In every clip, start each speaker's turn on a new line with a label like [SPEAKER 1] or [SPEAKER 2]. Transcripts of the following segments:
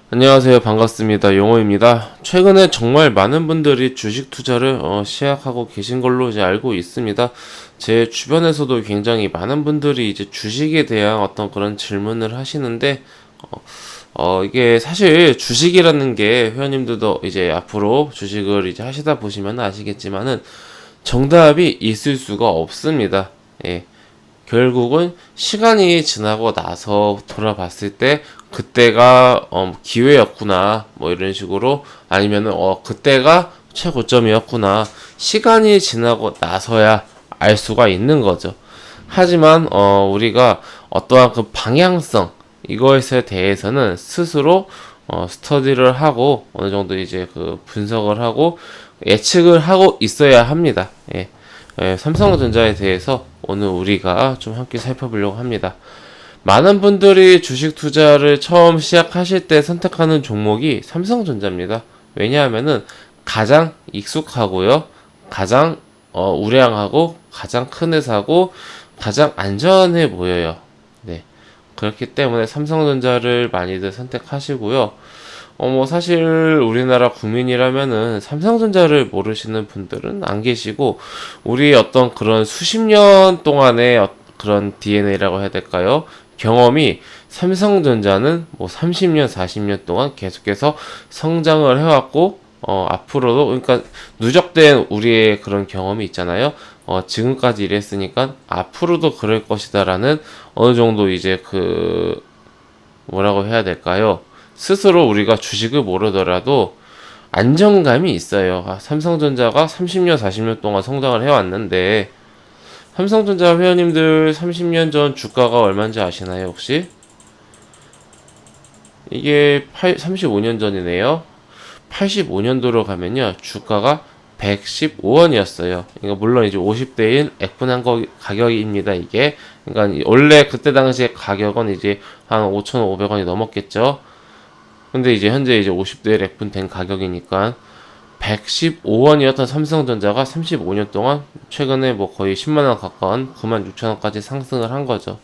[SPEAKER 1] 안녕하세요. 반갑습니다. 용호입니다. 최근에 정말 많은 분들이 주식 투자를 시작하고 계신 걸로 이제 알고 있습니다. 제 주변에서도 굉장히 많은 분들이 이제 주식에 대한 어떤 그런 질문을 하시는데, 이게 사실 주식이라는 게 회원님들도 이제 앞으로 주식을 이제 하시다 보시면 아시겠지만은 정답이 있을 수가 없습니다. 예. 결국은 시간이 지나고 나서 돌아봤을 때 그때가 기회였구나 뭐 이런 식으로 아니면은 그때가 최고점이었구나 시간이 지나고 나서야 알 수가 있는 거죠. 하지만 우리가 어떠한 그 방향성 이것에 대해서는 스스로 스터디를 하고 어느 정도 이제 그 분석을 하고 예측을 하고 있어야 합니다. 예. 삼성전자에 대해서 오늘 우리가 좀 함께 살펴보려고 합니다. 많은 분들이 주식 투자를 처음 시작하실 때 선택하는 종목이 삼성전자입니다. 왜냐하면은 가장 익숙하고요, 가장 우량하고 가장 큰 회사고 가장 안전해 보여요. 네, 그렇기 때문에 삼성전자를 많이들 선택하시고요. 뭐 사실 우리나라 국민이라면은 삼성전자를 모르시는 분들은 안 계시고 우리 어떤 그런 수십 년 동안의 그런 DNA라고 해야 될까요? 경험이 삼성전자는 뭐 30년, 40년 동안 계속해서 성장을 해왔고 앞으로도 그러니까 누적된 우리의 그런 경험이 있잖아요. 지금까지 이랬으니까 앞으로도 그럴 것이다라는 어느 정도 이제 그 뭐라고 해야 될까요? 스스로 우리가 주식을 모르더라도 안정감이 있어요. 삼성전자가 30년, 40년 동안 성장을 해왔는데, 삼성전자 회원님들 30년 전 주가가 얼마인지 아시나요, 혹시? 이게 35년 전이네요. 85년도로 가면요, 주가가 115원이었어요. 그러니까 물론 이제 50대인 액분한 가격입니다, 이게. 그러니까 원래 그때 당시에 가격은 이제 한 5,500원이 넘었겠죠. 근데 이제 현재 이제 50대 렉분된 가격이니까 115원이었던 삼성전자가 35년 동안 최근에 뭐 거의 10만원 가까운 96,000원까지 상승을 한 거죠.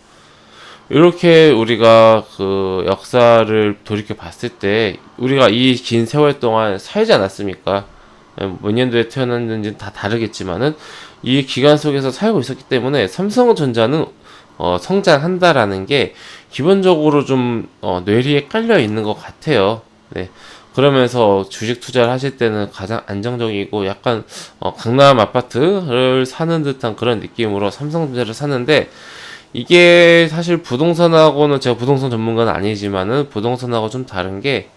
[SPEAKER 1] 이렇게 우리가 그 역사를 돌이켜 봤을 때 우리가 이 긴 세월 동안 살지 않았습니까? 몇 년도에 태어났는지는 다 다르겠지만은 이 기간 속에서 살고 있었기 때문에 삼성전자는 성장한다라는 게 기본적으로 좀 뇌리에 깔려 있는 것 같아요. 네. 그러면서 주식 투자를 하실 때는 가장 안정적이고 약간 강남 아파트를 사는 듯한 그런 느낌으로 삼성전자를 사는데 이게 사실 부동산하고는 제가 부동산 전문가는 아니지만은 부동산하고 좀 다른 게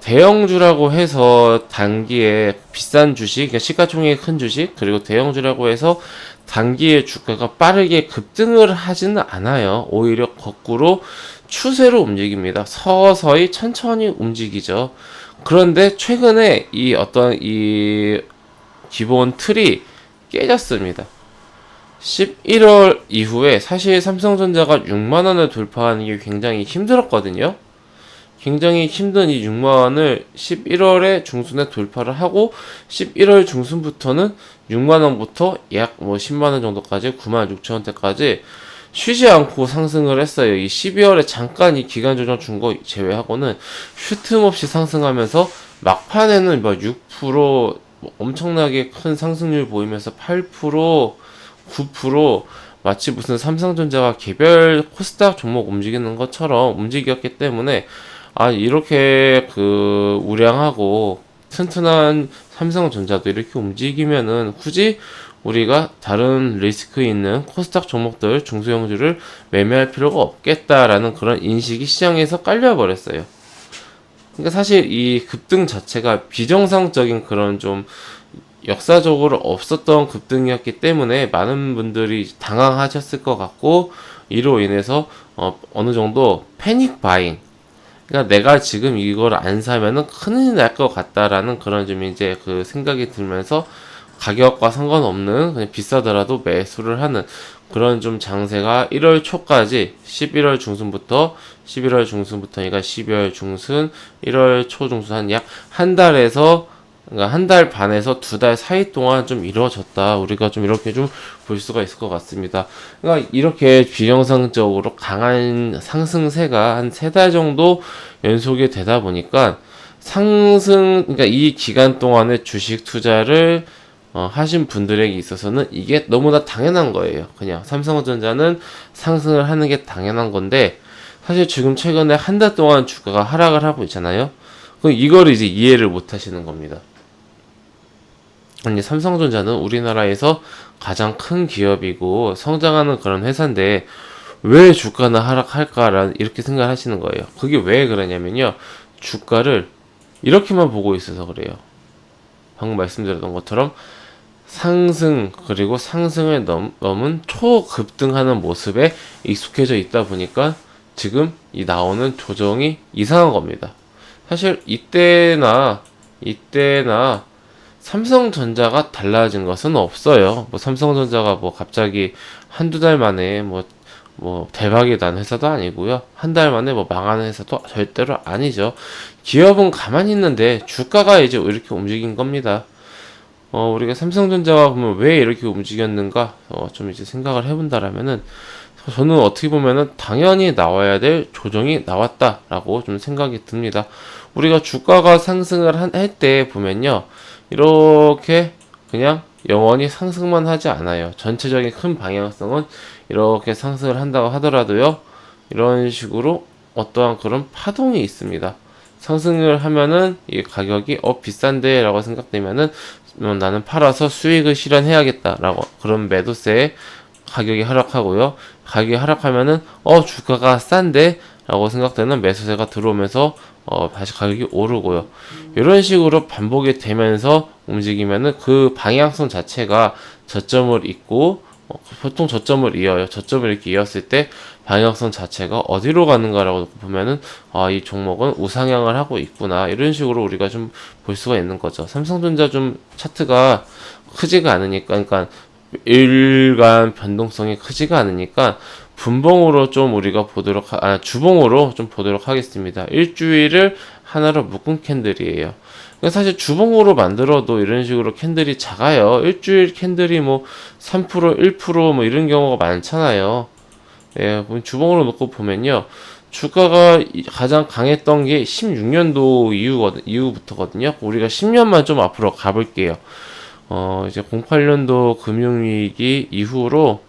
[SPEAKER 1] 대형주라고 해서 단기에 비싼 주식, 그러니까 시가총액이 큰 주식, 그리고 대형주라고 해서 단기에 주가가 빠르게 급등을 하지는 않아요. 오히려 거꾸로 추세로 움직입니다. 서서히 천천히 움직이죠. 그런데 최근에 이 어떤 이 기본 틀이 깨졌습니다. 11월 이후에 사실 삼성전자가 6만원을 돌파하는 게 굉장히 힘들었거든요. 굉장히 힘든 이 6만원을 11월에 중순에 돌파를 하고 11월 중순부터는 6만원부터 약 뭐 10만원 정도까지 96,000원대까지 쉬지 않고 상승을 했어요. 이 12월에 잠깐 이 기간 조정 준 거 제외하고는 쉴 틈 없이 상승하면서 막판에는 뭐 6% 엄청나게 큰 상승률 보이면서 8% 9% 마치 무슨 삼성전자가 개별 코스닥 종목 움직이는 것처럼 움직였기 때문에 이렇게 그 우량하고 튼튼한 삼성전자도 이렇게 움직이면은 굳이 우리가 다른 리스크 있는 코스닥 종목들 중소형주를 매매할 필요가 없겠다라는 그런 인식이 시장에서 깔려버렸어요. 그러니까 사실 이 급등 자체가 비정상적인 그런 좀 역사적으로 없었던 급등이었기 때문에 많은 분들이 당황하셨을 것 같고 이로 인해서 어느 정도 패닉 바잉, 그러니까 내가 지금 이걸 안 사면은 큰일 날 것 같다라는 그런 좀 이제 그 생각이 들면서 가격과 상관없는 그냥 비싸더라도 매수를 하는 그런 좀 장세가 1월 초까지 11월 중순부터 11월 중순부터니까 12월 중순, 1월 초 중순 한 약 한 달에서 그러니까 한 달 반에서 두 달 사이 동안 좀 이루어졌다. 우리가 좀 이렇게 좀 볼 수가 있을 것 같습니다. 그러니까 이렇게 비정상적으로 강한 상승세가 한 세 달 정도 연속이 되다 보니까 그러니까 이 기간 동안에 주식 투자를 하신 분들에게 있어서는 이게 너무나 당연한 거예요. 그냥 삼성전자는 상승을 하는 게 당연한 건데, 사실 지금 최근에 한 달 동안 주가가 하락을 하고 있잖아요. 그럼 이걸 이제 이해를 못 하시는 겁니다. 아니, 삼성전자는 우리나라에서 가장 큰 기업이고 성장하는 그런 회사인데 왜 주가는 하락할까라는 이렇게 생각하시는 거예요. 그게 왜 그러냐면요, 주가를 이렇게만 보고 있어서 그래요. 방금 말씀드렸던 것처럼 상승, 그리고 상승을 넘은 초급등하는 모습에 익숙해져 있다 보니까 지금 이 나오는 조정이 이상한 겁니다. 사실 이때나 삼성전자가 달라진 것은 없어요. 뭐 삼성전자가 뭐 갑자기 한두 달 만에 뭐 대박이 난 회사도 아니고요. 한 달 만에 뭐 망하는 회사도 절대로 아니죠. 기업은 가만히 있는데 주가가 이제 이렇게 움직인 겁니다. 우리가 삼성전자가 보면 왜 이렇게 움직였는가, 좀 이제 생각을 해본다라면은, 저는 어떻게 보면은 당연히 나와야 될 조정이 나왔다라고 좀 생각이 듭니다. 우리가 주가가 상승을 할 때 보면요, 이렇게 그냥 영원히 상승만 하지 않아요. 전체적인 큰 방향성은 이렇게 상승을 한다고 하더라도요, 이런 식으로 어떠한 그런 파동이 있습니다. 상승을 하면은 이 가격이 비싼데 라고 생각되면은 나는 팔아서 수익을 실현해야겠다라고, 그런 매도세에 가격이 하락하고요. 가격이 하락하면은 주가가 싼데 라고 생각되는 매수세가 들어오면서 다시 가격이 오르고요. 이런 식으로 반복이 되면서 움직이면은 그 방향성 자체가 저점을 잇고, 보통 저점을 이어요. 저점을 이렇게 이었을 때 방향성 자체가 어디로 가는가라고 보면은 이 종목은 우상향을 하고 있구나, 이런 식으로 우리가 좀 볼 수가 있는 거죠. 삼성전자 좀 차트가 크지가 않으니까, 그러니까 일간 변동성이 크지가 않으니까 분봉으로 좀 우리가 주봉으로 좀 보도록 하겠습니다. 일주일을 하나로 묶은 캔들이에요. 사실 주봉으로 만들어도 이런 식으로 캔들이 작아요. 일주일 캔들이 뭐 3%, 1% 이런 경우가 많잖아요. 예, 주봉으로 놓고 보면요, 주가가 가장 강했던 게 16년도 이후부터거든요. 우리가 10년만 좀 앞으로 가볼게요. 이제 08년도 금융위기 이후로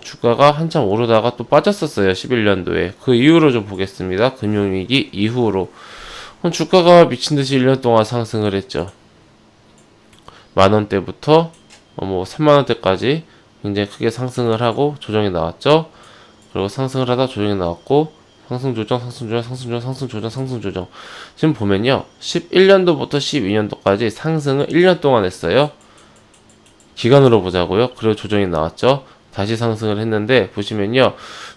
[SPEAKER 1] 주가가 한참 오르다가 또 빠졌었어요. 11년도에. 그 이후로 좀 보겠습니다. 금융위기 이후로. 주가가 미친듯이 1년 동안 상승을 했죠. 만원대부터 3만원대까지 굉장히 크게 상승을 하고 조정이 나왔죠. 그리고 상승을 하다 조정이 나왔고, 상승 조정, 상승 조정, 상승 조정, 상승 조정, 상승 조정. 지금 보면요, 11년도부터 12년도까지 상승을 1년 동안 했어요. 기간으로 보자고요. 그리고 조정이 나왔죠. 다시 상승을 했는데, 보시면요,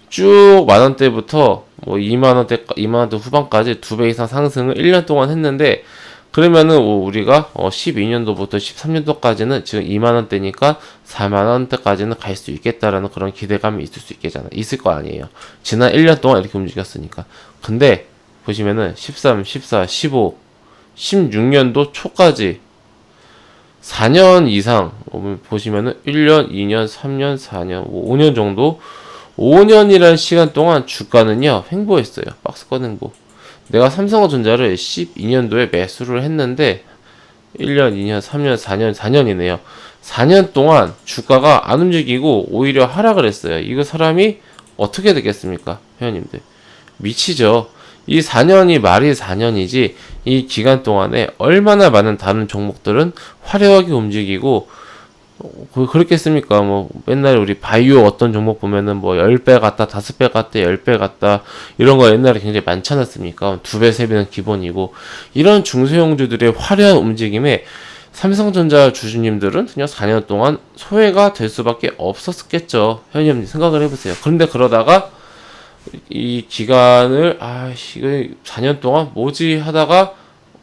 [SPEAKER 1] 쭉 만원대부터 2만원대 후반까지 2배 이상 상승을 1년 동안 했는데, 그러면은 우리가 12년도부터 13년도까지는 지금 2만원대니까 4만원대까지는 갈 수 있겠다라는 그런 기대감이 있을 거 아니에요. 지난 1년 동안 이렇게 움직였으니까. 근데 보시면은 13, 14, 15, 16년도 초까지 4년 이상 보시면은 1년, 2년, 3년, 4년, 5년 정도, 5년이라는 시간 동안 주가는요 횡보했어요. 박스권 횡보. 내가 삼성전자를 12년도에 매수를 했는데 1년, 2년, 3년, 4년이네요. 4년 동안 주가가 안 움직이고 오히려 하락을 했어요. 이거 사람이 어떻게 되겠습니까? 회원님들. 미치죠. 이 4년이 말이 4년이지 이 기간 동안에 얼마나 많은 다른 종목들은 화려하게 움직이고, 그렇겠습니까? 맨날 우리 바이오 어떤 종목 보면은 10배 같다, 5배 같다, 10배 같다, 이런 거 옛날에 굉장히 많지 않았습니까? 2배, 3배는 기본이고, 이런 중소형주들의 화려한 움직임에 삼성전자 주주님들은 그냥 4년 동안 소외가 될 수밖에 없었겠죠. 현님 생각을 해보세요. 그런데 그러다가 이 기간을, 이거 4년 동안 뭐지 하다가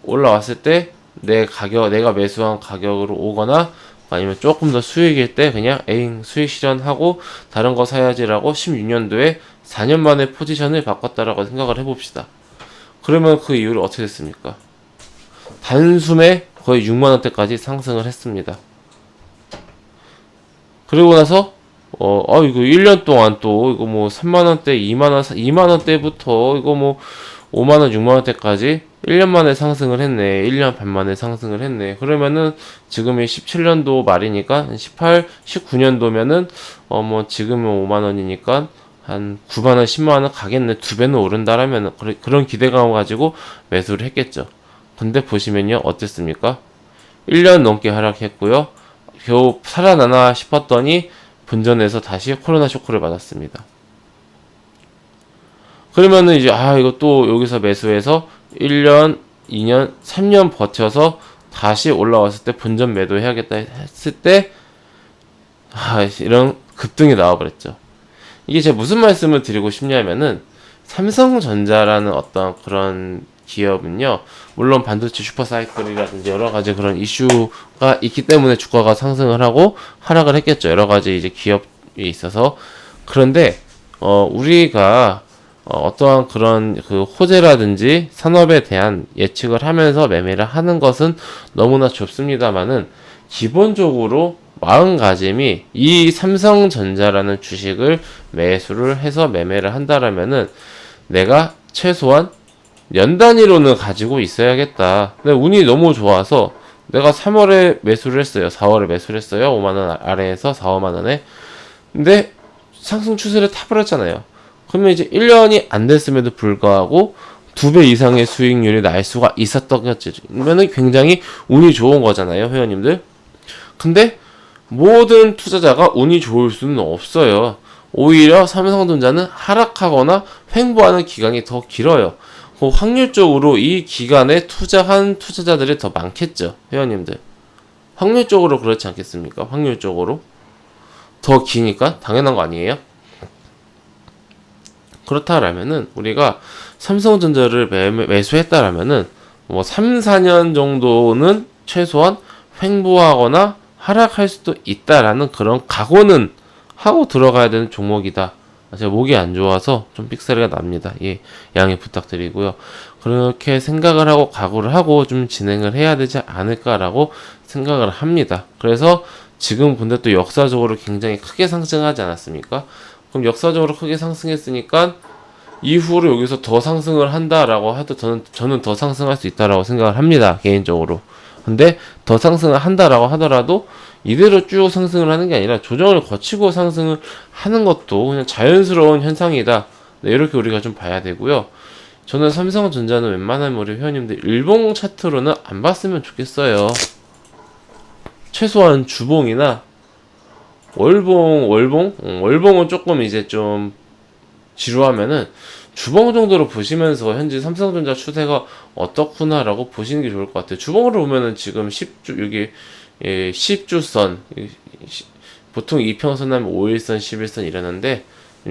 [SPEAKER 1] 올라왔을 때 내가 매수한 가격으로 오거나, 아니면 조금 더 수익일 때 그냥 수익 실현하고 다른 거 사야지라고 16년도에 4년 만에 포지션을 바꿨다라고 생각을 해봅시다. 그러면 그 이후로 어떻게 됐습니까? 단숨에 거의 6만 원대까지 상승을 했습니다. 그리고 나서 이거 1년 동안 또 이거 뭐 3만 원대, 2만 원대부터 이거 뭐 5만 원, 6만 원대까지 1년 만에 상승을 했네. 1년 반 만에 상승을 했네. 그러면은 지금이 17년도 말이니까 18, 19년도면은 뭐 지금은 5만 원이니까 한 9만 원, 10만 원 가겠네. 두 배는 오른다라면 그런 기대감을 가지고 매수를 했겠죠. 근데 보시면요. 어땠습니까? 1년 넘게 하락했고요. 겨우 살아나나 싶었더니 분전에서 다시 코로나 쇼크를 맞았습니다. 그러면은 이제 이거 또 여기서 매수해서 1년, 2년, 3년 버텨서 다시 올라왔을 때 분전 매도해야겠다 했을 때 이런 급등이 나와버렸죠. 이게 제가 무슨 말씀을 드리고 싶냐면은 삼성전자라는 어떤 그런 기업은요, 물론 반도체 슈퍼사이클이라든지 여러 가지 그런 이슈가 있기 때문에 주가가 상승을 하고 하락을 했겠죠. 여러 가지 이제 기업이 있어서. 그런데 우리가 어떠한 그런 그 호재라든지 산업에 대한 예측을 하면서 매매를 하는 것은 너무나 좋습니다만은 기본적으로 마음가짐이 이 삼성전자라는 주식을 매수를 해서 매매를 한다라면은 내가 최소한 연 단위로는 가지고 있어야겠다. 근데 운이 너무 좋아서 내가 3월에 매수를 했어요. 4월에 매수를 했어요. 5만원 아래에서 4, 5만원에. 근데 상승 추세를 타버렸잖아요. 그러면 이제 1년이 안 됐음에도 불구하고 2배 이상의 수익률이 날 수가 있었던 거죠. 그러면은 굉장히 운이 좋은 거잖아요, 회원님들. 근데 모든 투자자가 운이 좋을 수는 없어요. 오히려 삼성전자는 하락하거나 횡보하는 기간이 더 길어요. 확률적으로 이 기간에 투자한 투자자들이 더 많겠죠, 회원님들. 확률적으로 그렇지 않겠습니까? 확률적으로 더 기니까 당연한 거 아니에요? 그렇다라면은 우리가 삼성전자를 매수했다라면은 뭐 3, 4년 정도는 최소한 횡보하거나 하락할 수도 있다라는 그런 각오는 하고 들어가야 되는 종목이다. 제가 목이 안 좋아서 좀 삑사리가 납니다. 예, 양해 부탁드리고요. 그렇게 생각을 하고 각오를 하고 좀 진행을 해야 되지 않을까라고 생각을 합니다. 그래서 지금 근데 또 역사적으로 굉장히 크게 상승하지 않았습니까? 그럼 역사적으로 크게 상승했으니까 이후로 여기서 더 상승을 한다라고 해도 저는 더 상승할 수 있다라고 생각을 합니다. 개인적으로. 근데 더 상승을 한다라고 하더라도 이대로 쭉 상승을 하는 게 아니라 조정을 거치고 상승을 하는 것도 그냥 자연스러운 현상이다. 네, 이렇게 우리가 좀 봐야 되고요. 저는 삼성전자는 웬만하면 우리 회원님들 일봉 차트로는 안 봤으면 좋겠어요. 최소한 주봉이나 월봉은 조금 이제 좀 지루하면은 주봉 정도로 보시면서 현재 삼성전자 추세가 어떻구나라고 보시는 게 좋을 것 같아요. 주봉으로 보면은 지금 10주 여기 10주선 보통 이평선 하면 5일선, 11선 이러는데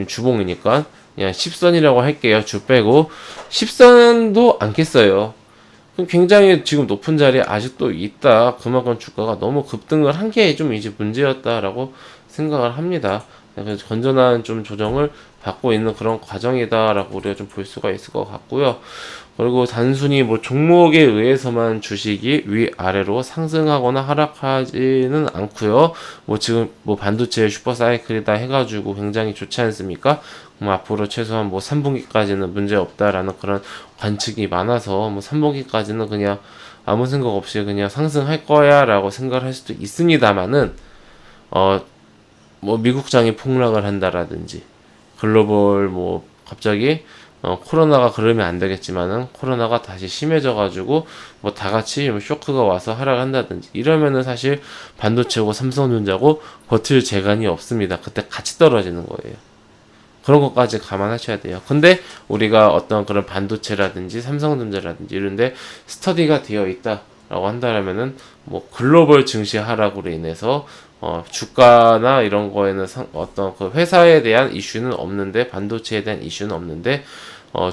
[SPEAKER 1] 주봉이니까 그냥 10선이라고 할게요. 주 빼고 10선도 않겠어요. 그럼 굉장히 지금 높은 자리에 아직도 있다. 그만큼 주가가 너무 급등을 한 게 좀 이제 문제였다라고 생각을 합니다. 그래서 건전한 좀 조정을 받고 있는 그런 과정이다라고 우리가 좀 볼 수가 있을 것 같고요. 그리고 단순히 뭐 종목에 의해서만 주식이 위아래로 상승하거나 하락하지는 않고요. 뭐 지금 뭐 반도체 슈퍼사이클이다 해가지고 굉장히 좋지 않습니까? 앞으로 최소한 뭐 3분기까지는 문제 없다라는 그런 관측이 많아서 뭐 3분기까지는 그냥 아무 생각 없이 그냥 상승할 거야라고 생각을 할 수도 있습니다만은 뭐 미국장이 폭락을 한다라든지 글로벌 뭐 갑자기 코로나가 그러면 안 되겠지만은 코로나가 다시 심해져가지고 뭐 다 같이 쇼크가 와서 하락한다든지 이러면은 사실 반도체고 삼성전자고 버틸 재간이 없습니다. 그때 같이 떨어지는 거예요. 그런 것까지 감안하셔야 돼요. 근데 우리가 어떤 그런 반도체라든지 삼성전자라든지 이런데 스터디가 되어 있다라고 한다면은 뭐 글로벌 증시 하락으로 인해서 주가나 이런 거에는 어떤 그 회사에 대한 이슈는 없는데 반도체에 대한 이슈는 없는데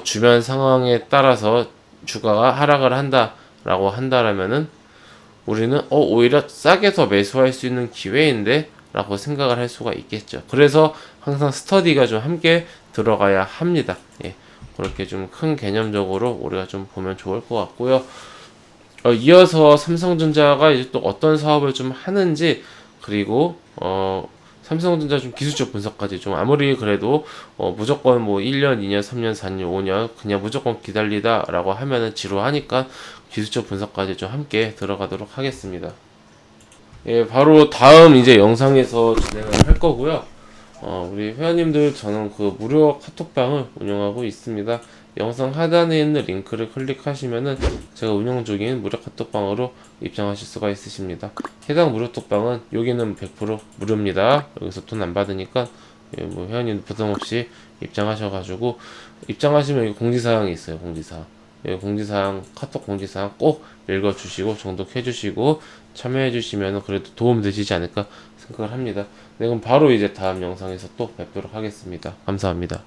[SPEAKER 1] 주변 상황에 따라서 주가가 하락을 한다라고 한다라면은 우리는 오히려 싸게 더 매수할 수 있는 기회인데 라고 생각을 할 수가 있겠죠. 그래서 항상 스터디가 좀 함께 들어가야 합니다. 예, 그렇게 좀 큰 개념적으로 우리가 좀 보면 좋을 것 같고요. 이어서 삼성전자가 이제 또 어떤 사업을 좀 하는지, 그리고 삼성전자 좀 기술적 분석까지 좀, 아무리 그래도 무조건 뭐 1년, 2년, 3년, 4년, 5년 그냥 무조건 기다리다라고 하면은 지루하니까 기술적 분석까지 좀 함께 들어가도록 하겠습니다. 예, 바로 다음 이제 영상에서 진행을 할 거고요. 우리 회원님들, 저는 그 무료 카톡방을 운영하고 있습니다. 영상 하단에 있는 링크를 클릭하시면은 제가 운영 중인 무료 카톡방으로 입장하실 수가 있으십니다. 해당 무료 톡방은 여기는 100% 무료입니다. 여기서 돈 안 받으니까 예, 뭐 회원님 부담 없이 입장하셔가지고, 입장하시면 여기 공지사항이 있어요. 공지사항. 예, 공지사항, 카톡 공지사항 꼭 읽어주시고 정독해주시고 참여해주시면 그래도 도움 되시지 않을까 생각을 합니다. 네, 그럼 바로 이제 다음 영상에서 또 뵙도록 하겠습니다. 감사합니다.